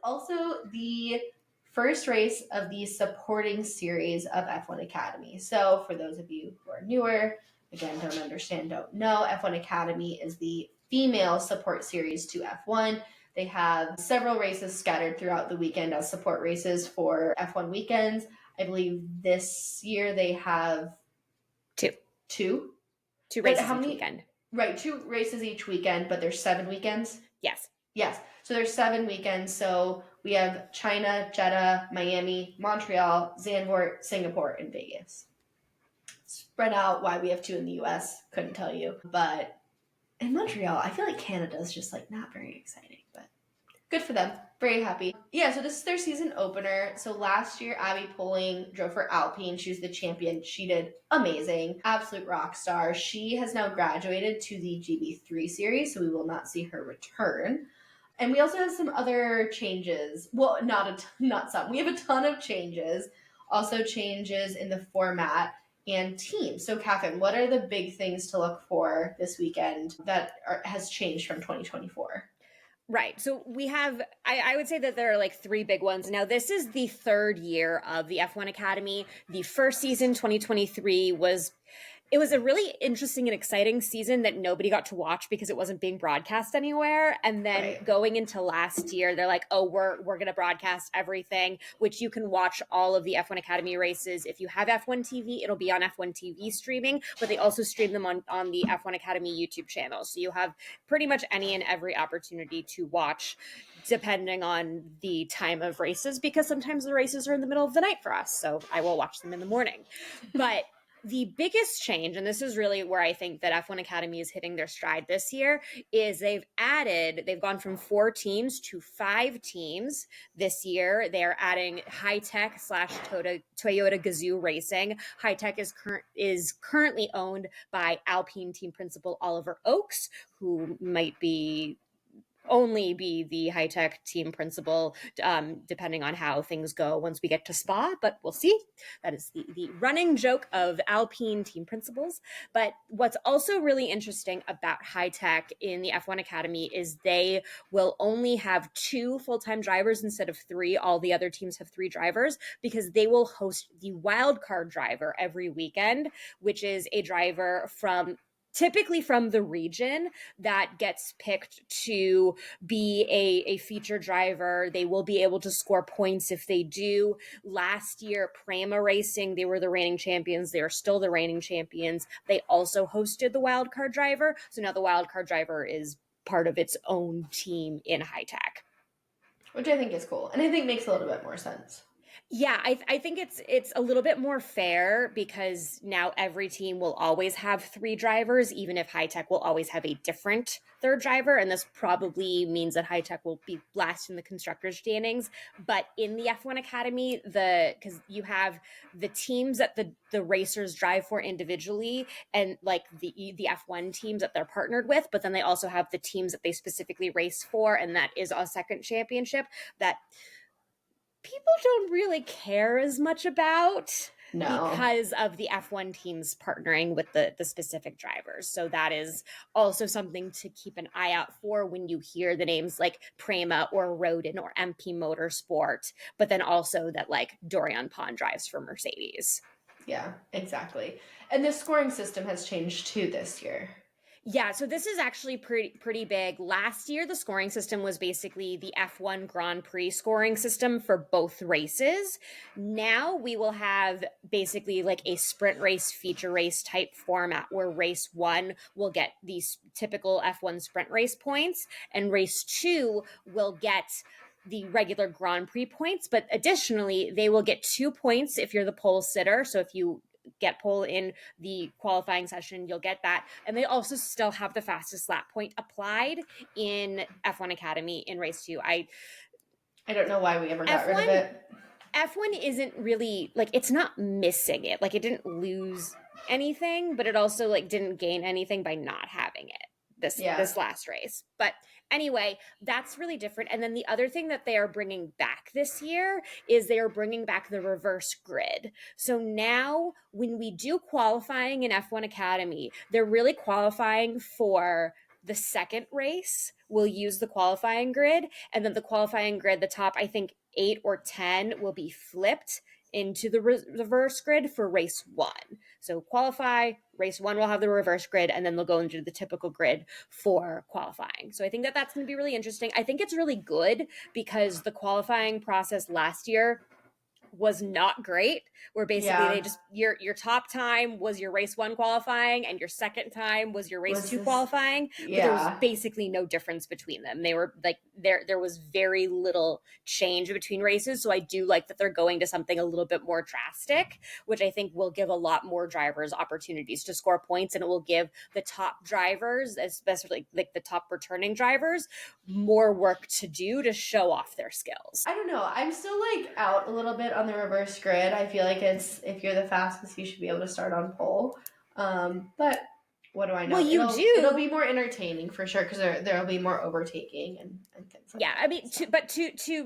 also the first race of the supporting series of F1 Academy. So for those of you who are newer, again, don't understand, don't know, F1 Academy is the female support series to F1. They have several races scattered throughout the weekend as support races for F1 weekends. I believe this year they have two races each weekend. Right, 2 races each weekend, but there's 7 weekends? Yes. So there's 7 weekends. So we have China, Jeddah, Miami, Montreal, Zandvoort, Singapore, and Vegas. Spread out. Why we have 2 in the US, couldn't tell you. But in Montreal, I feel like Canada's just like not very exciting, but good for them. Very happy. Yeah, so this is their season opener. So last year, Abby Poling drove for Alpine. She was the champion. She did amazing. Absolute rock star. She has now graduated to the GB3 series, so we will not see her return. And we also have some other changes. Well, not some. We have a ton of changes. Also changes in the format and team. So, Catherine, what are the big things to look for this weekend that has changed from 2024? Right. So we have, I would say that there are like 3 big ones. Now, this is the 3rd year of the F1 Academy. The first season, 2023, it was a really interesting and exciting season that nobody got to watch because it wasn't being broadcast anywhere. And then going into last year, they're like, oh, we're going to broadcast everything, which you can watch all of the F1 Academy races. If you have F1 TV, it'll be on F1 TV streaming, but they also stream them on the F1 Academy YouTube channel. So you have pretty much any and every opportunity to watch depending on the time of races, because sometimes the races are in the middle of the night for us. So I will watch them in the morning. But the biggest change, and this is really where I think that F1 Academy is hitting their stride this year, is they've gone from 4 teams to 5 teams this year. They're adding High-Tech / Toyota Gazoo Racing. High-Tech is currently owned by Alpine team principal Oliver Oakes, who might only be the High-Tech team principal, depending on how things go once we get to Spa, but we'll see. That is the running joke of Alpine team principals. But what's also really interesting about High-Tech in the F1 Academy is they will only have 2 full-time drivers instead of 3. All the other teams have 3 drivers, because they will host the wildcard driver every weekend, which is a driver typically from the region that gets picked to be a feature driver. They will be able to score points if they do. Last year, Prema Racing, they were the reigning champions. They are still the reigning champions. They also hosted the wildcard driver. So now the wildcard driver is part of its own team in High-Tech. Which I think is cool. And I think makes a little bit more sense. Yeah, I think it's a little bit more fair, because now every team will always have 3 drivers, even if High-Tech will always have a different 3rd driver. And this probably means that High-Tech will be last in the constructors standings. But in the F1 Academy, because you have the teams that the racers drive for individually, and like the F1 teams that they're partnered with, but then they also have the teams that they specifically race for, and that is a second championship that people don't really care as much about. No. Because of the F1 teams partnering with the specific drivers. So that is also something to keep an eye out for when you hear the names like Prema or Rodin or MP Motorsport, but then also that like Dorian Pond drives for Mercedes. Yeah, exactly. And the scoring system has changed too this year. Yeah, so this is actually pretty big. Last year, the scoring system was basically the F1 Grand Prix scoring system for both races. Now we will have basically like a sprint race, feature race type format, where race 1 will get these typical F1 sprint race points, and race 2 will get the regular Grand Prix points. But additionally, they will get 2 points if you're the pole sitter. So if you get pole in the qualifying session, you'll get that. And they also still have the fastest lap point applied in F1 Academy in race 2. I don't know why we ever got rid of it. F1 isn't really, like, it's not missing it. Like, it didn't lose anything, but it also, like, didn't gain anything by not having it this last race. But anyway, that's really different. And then the other thing that they are bringing back this year is they are bringing back the reverse grid. So now when we do qualifying in F1 Academy, they're really qualifying for the second race will use the qualifying grid, and then the qualifying grid, the top, I think 8 or 10 will be flipped into the reverse grid for race 1. So qualify, race 1 will have the reverse grid, and then they'll go into the typical grid for qualifying. So I think that that's going to be really interesting. I think it's really good because the qualifying process last year was not great, where basically they just your top time was your race 1 qualifying and your second time was your race 2 qualifying, but there was basically no difference between them. They were like there was very little change between races. So I do like that they're going to something a little bit more drastic, which I think will give a lot more drivers opportunities to score points, and it will give the top drivers, especially like the top returning drivers, more work to do to show off their skills. I don't know. I'm still like out a little bit on the reverse grid. I feel like it's, if you're the fastest, you should be able to start on pole. But what do I know? Well, it'll be more entertaining for sure, because there'll be more overtaking and things like that. I mean,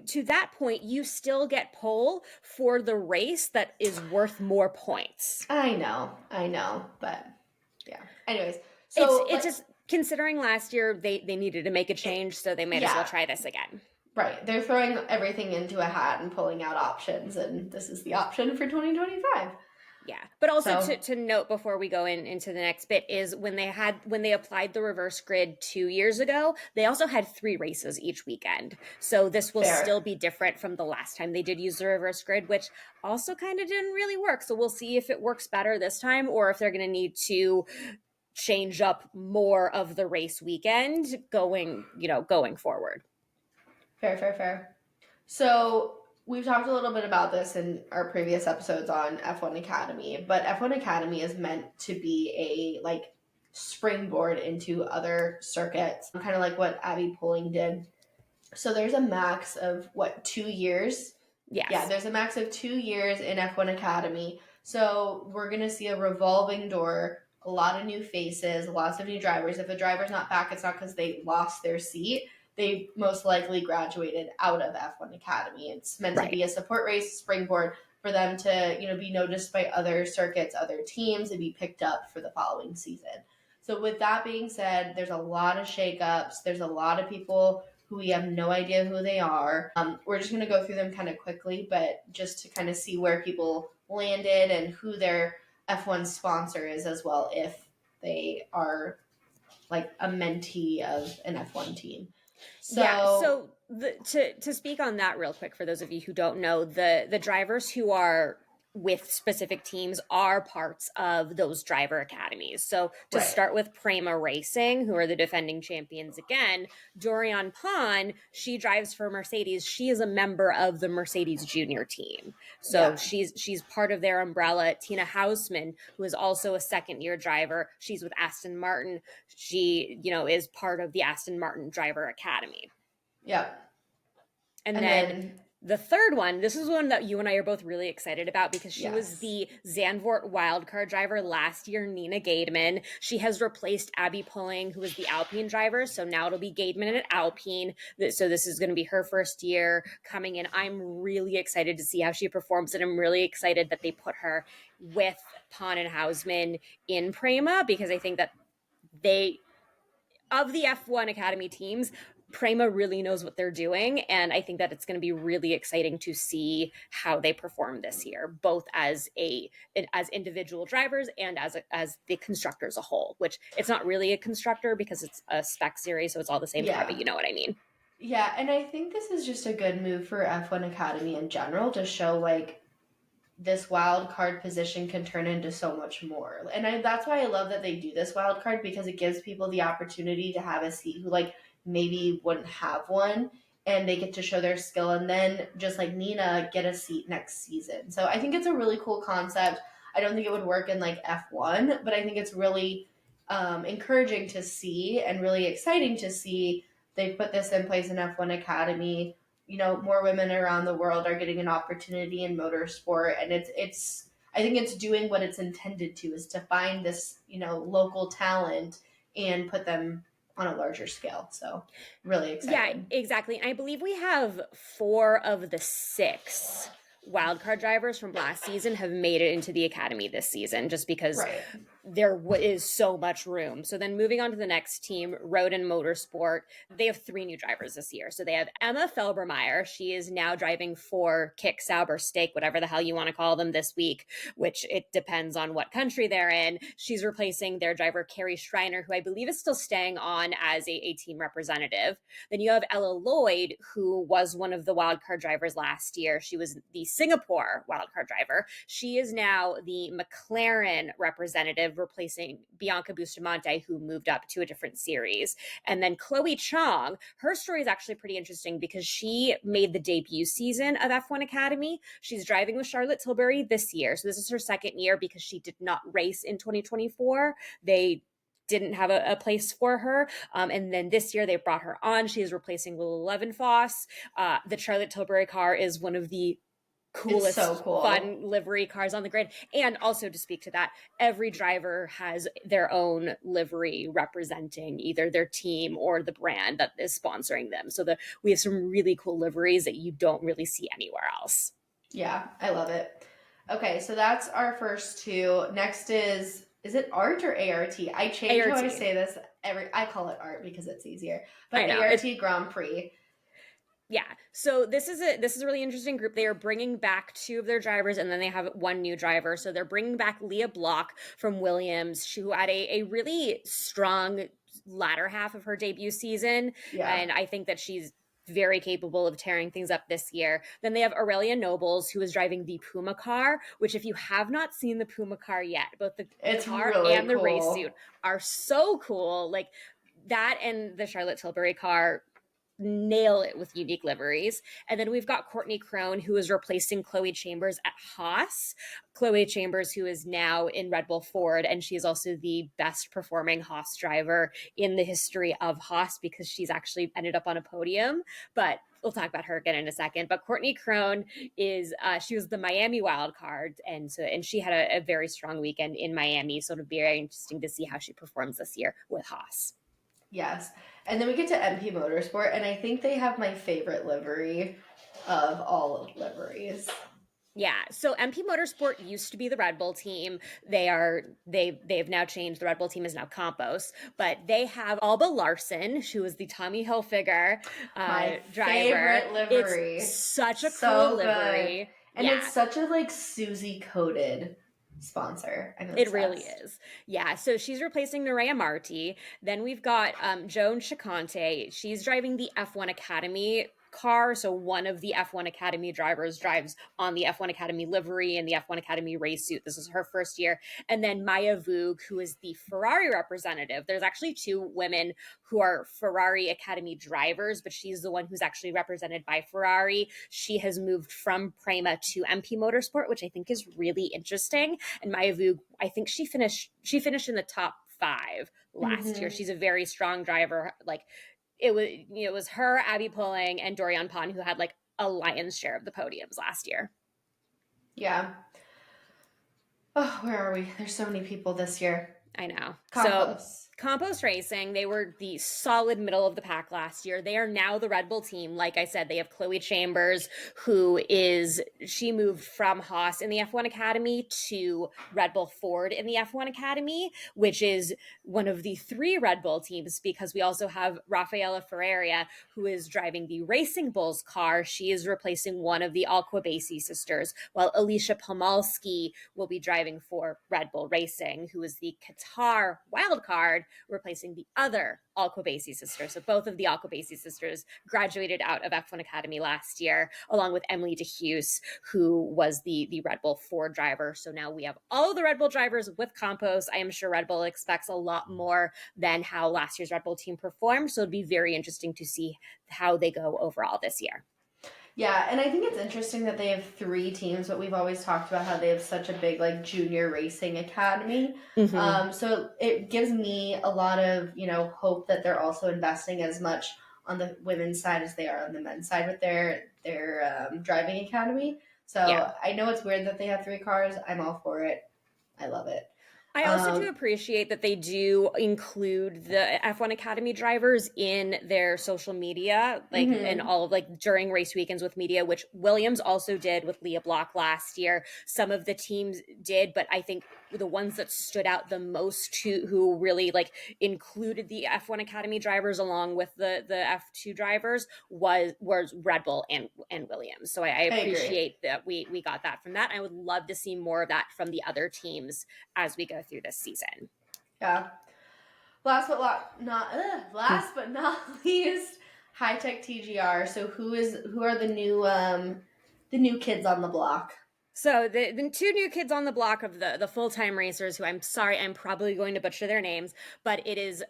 to that point, you still get pole for the race that is worth more points. I know, but yeah. Anyways, so it's just considering last year they needed to make a change, so they might as well try this again. Right. They're throwing everything into a hat and pulling out options, and this is the option for 2025. Yeah. But also to note before we go into the next bit is when they applied the reverse grid 2 years ago, they also had 3 races each weekend. So this will still be different from the last time they did use the reverse grid, which also kind of didn't really work. So we'll see if it works better this time, or if they're going to need to change up more of the race weekend going forward. Fair. So we've talked a little bit about this in our previous episodes on F1 Academy, but F1 Academy is meant to be a springboard into other circuits, kind of like what Abby Pulling did. So there's a max of 2 years? Yes. Yeah, there's a max of 2 years in F1 Academy. So we're going to see a revolving door, a lot of new faces, lots of new drivers. If a driver's not back, it's not because they lost their seat. They most likely graduated out of F1 Academy. It's meant to be a support race, springboard for them to, be noticed by other circuits, other teams, and be picked up for the following season. So with that being said, there's a lot of shakeups. There's a lot of people who we have no idea who they are. We're just going to go through them kind of quickly, but just to kind of see where people landed and who their F1 sponsor is as well, if they are like a mentee of an F1 team. So to speak on that real quick, for those of you who don't know, the drivers who are with specific teams are parts of those driver academies. So to start with Prema Racing, who are the defending champions again, Dorian Pon, she drives for Mercedes. She is a member of the Mercedes junior team. So she's part of their umbrella. Tina Hausman, who is also a second-year driver, she's with Aston Martin. She, is part of the Aston Martin Driver Academy. Yeah. And then the third one, this is one that you and I are both really excited about because she was the Zandvoort wildcard driver last year, Nina Gademan. She has replaced Abby Pulling, who was the Alpine driver. So now it'll be Gademan at Alpine. So this is going to be her first year coming in. I'm really excited to see how she performs, and I'm really excited that they put her with Pon and Hausman in Prema, because I think that of the F1 Academy teams, Prema really knows what they're doing, and I think that it's going to be really exciting to see how they perform this year, both as individual drivers and as the constructor as a whole, which it's not really a constructor because it's a spec series, so it's all the same car, but you know what I mean. Yeah, and I think this is just a good move for F1 Academy in general to show this wild card position can turn into so much more. And that's why I love that they do this wild card, because it gives people the opportunity to have a seat who maybe wouldn't have one, and they get to show their skill, and then just like Nina, get a seat next season. So I think it's a really cool concept. I don't think it would work in F1, but I think it's really encouraging to see and really exciting to see they put this in place in F1 Academy. More women around the world are getting an opportunity in motorsport, and it's I think it's doing what it's intended to, is to find this local talent and put them on a larger scale. So really exciting. Yeah, exactly. And I believe we have 4 of the 6 wildcard drivers from last season have made it into the academy this season, just because there is so much room. So then moving on to the next team, Roden Motorsport, they have 3 new drivers this year. So they have Emma Felbermeyer. She is now driving for Kick, Sauber, Stake, whatever the hell you want to call them this week, which it depends on what country they're in. She's replacing their driver, Carrie Schreiner, who I believe is still staying on as a team representative. Then you have Ella Lloyd, who was one of the wildcard drivers last year. She was the Singapore wildcard driver. She is now the McLaren representative, replacing Bianca Bustamante, who moved up to a different series. And then Chloe Chong, her story is actually pretty interesting because she made the debut season of F1 Academy. She's driving with Charlotte Tilbury this year. So this is her second year because she did not race in 2024. They didn't have a place for her. And then this year they brought her on. She is replacing Lil Levenfoss. The Charlotte Tilbury car is one of the coolest, fun livery cars on the grid. And also, to speak to that, every driver has their own livery representing either their team or the brand that is sponsoring them. So we have some really cool liveries that you don't really see anywhere else. Yeah, I love it. Okay, so that's our first 2. Next is it ART or ART? I change how I say this I call it ART because it's easier. But ART Grand Prix. Yeah. So this is a really interesting group. They are bringing back 2 of their drivers, and then they have 1 new driver. So they're bringing back Leah Block from Williams, who had a really strong latter half of her debut season. Yeah. And I think that she's very capable of tearing things up this year. Then they have Aurelia Nobles, who is driving the Puma car, which if you have not seen the Puma car yet, both the car really and the race suit are so cool. Like that and the Charlotte Tilbury car nail it with unique liveries. And then we've got Courtney Crone, who is replacing Chloe Chambers at Haas. Chloe Chambers, who is now in Red Bull Ford, and she is also the best performing Haas driver in the history of Haas because she's actually ended up on a podium. But we'll talk about her again in a second. But Courtney Crone is she was the Miami wild card, and she had a very strong weekend in Miami. So it'll be very interesting to see how she performs this year with Haas. Yes. And then we get to MP Motorsport, and I think they have my favorite livery of all liveries. Yeah, so MP Motorsport used to be the Red Bull team. They've now changed. The Red Bull team is now Campos, but they have Alba Larson, who is the Tommy Hilfiger my driver. Favorite livery. It's such a cool livery, and it's such a Susie coated sponsor. It really is. Yeah. So she's replacing Nerea Marti. Then we've got Joan Chicante. She's driving the F1 Academy car. So one of the F1 Academy drivers drives on the F1 Academy livery and the F1 Academy race suit. This is her first year. And then Maya Voog, who is the Ferrari representative. There's actually 2 women who are Ferrari Academy drivers, but she's the one who's actually represented by Ferrari. She has moved from Prema to MP Motorsport, which I think is really interesting. And Maya Voog, I think she finished in the top 5 last year. She's a very strong driver. It was her, Abby Pulling, and Dorian Pon who had a lion's share of the podiums last year. Yeah. Oh, where are we? There's so many people this year. I know. Campos. So Campos Racing, they were the solid middle of the pack last year. They are now the Red Bull team. Like I said, they have Chloe Chambers, she moved from Haas in the F1 Academy to Red Bull Ford in the F1 Academy, which is one of the 3 Red Bull teams because we also have Rafaela Ferreira, who is driving the Racing Bulls car. She is replacing one of the Alquabasi sisters, while Alicia Pomalski will be driving for Red Bull Racing, who is the Qatar wildcard, replacing the other Alquabasi sisters. So both of the Alquabasi sisters graduated out of F1 Academy last year, along with Emily DeHughes, who was the Red Bull Ford driver. So now we have all of the Red Bull drivers with Campos. I am sure Red Bull expects a lot more than how last year's Red Bull team performed. So it'd be very interesting to see how they go overall this year. Yeah, and I think it's interesting that they have 3 teams, but we've always talked about how they have such a big junior racing academy. So it gives me a lot of hope that they're also investing as much on the women's side as they are on the men's side with their driving academy. So yeah. I know it's weird that they have 3 cars. I'm all for it. I love it. I also do appreciate that they do include the F1 Academy drivers in their social media, and all of during race weekends with media, which Williams also did with Leah Block last year. Some of the teams did, but I think the ones that stood out the most, who really like included the F1 Academy drivers along with the F2 drivers was Red Bull and Williams. So I appreciate that we got that from that. I would love to see more of that from the other teams as we go through this season. Yeah. Last but not least, High Tech TGR. So who are the new kids on the block? So the two new kids on the block of the full-time racers, who I'm sorry, I'm probably going to butcher their names, but it is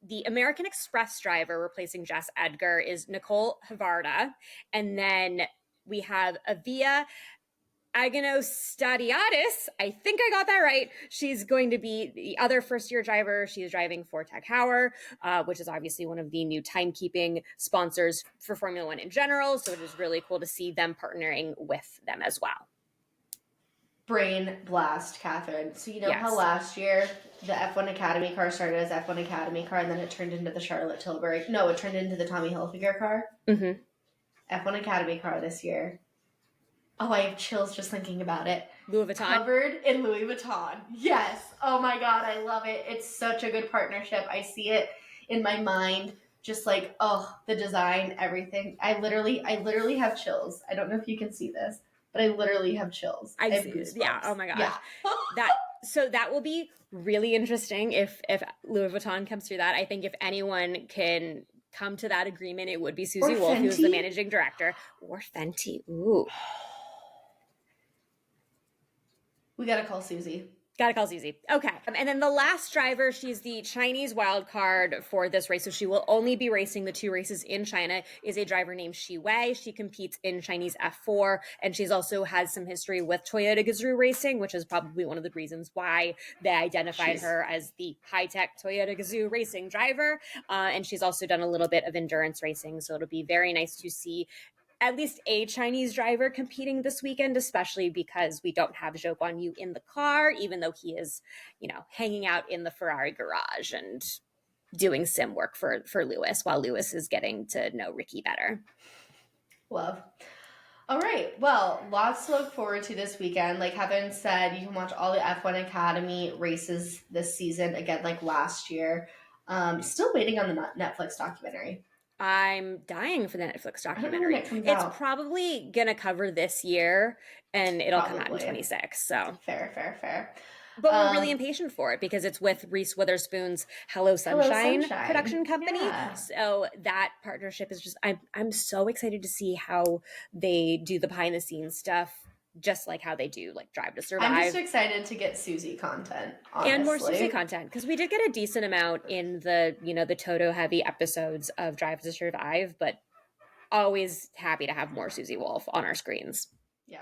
the American Express driver replacing Jess Edgar is Nicole Havarda. And then we have Avia Agonostadiadis. I think I got that right. She's going to be the other first-year driver. She is driving for Tech Heuer, which is obviously one of the new timekeeping sponsors for Formula One in general. So it is really cool to see them partnering with them as well. Brain blast, Catherine. So you know Yes. how last year the F1 Academy car started as F1 Academy car, and then it turned into the Charlotte Tilbury. No, it turned into the Tommy Hilfiger car. Mm-hmm. F1 Academy car this year. Oh, I have chills just thinking about it. Louis Vuitton. Covered in Louis Vuitton. Yes. Oh my God, I love it. It's such a good partnership. I see it in my mind. Just like, oh, the design, everything. I literally have chills. I don't know if you can see this, but I literally have chills. I have goosebumps. Yeah. Oh my gosh. Yeah. So that will be really interesting if Louis Vuitton comes through that. I think if anyone can come to that agreement, it would be Susie Wolf, who's the managing director, or Fenty. Ooh. We gotta call Susie. Gotta call Susie. Okay. And then the last driver, she's the Chinese wild card for this race. So she will only be racing the 2 races in China, is a driver named Shi Wei. She competes in Chinese F4, and she's also has some history with Toyota Gazoo Racing, which is probably one of the reasons why they identified her as the high-tech Toyota Gazoo Racing driver. And she's also done a little bit of endurance racing. So it'll be very nice to see at least a Chinese driver competing this weekend, especially because we don't have Zhou Guanyu in the car, even though he is, hanging out in the Ferrari garage and doing sim work for Lewis, while Lewis is getting to know Ricky better. Love. All right. Well, lots to look forward to this weekend. Like Heaven said, you can watch all the F1 Academy races this season, again, like last year. Still waiting on the Netflix documentary. I'm dying for the Netflix documentary. It's probably going to cover this year, and it'll come out in 2026. So Fair. But we're really impatient for it because it's with Reese Witherspoon's Hello Sunshine production company. Yeah. So that partnership is just, I'm so excited to see how they do the behind the scenes stuff, just like how they do like Drive to Survive. I'm just excited to get Susie content, honestly. And more Susie content, because we did get a decent amount in the, the Toto heavy episodes of Drive to Survive, but always happy to have more Susie Wolf on our screens. Yeah.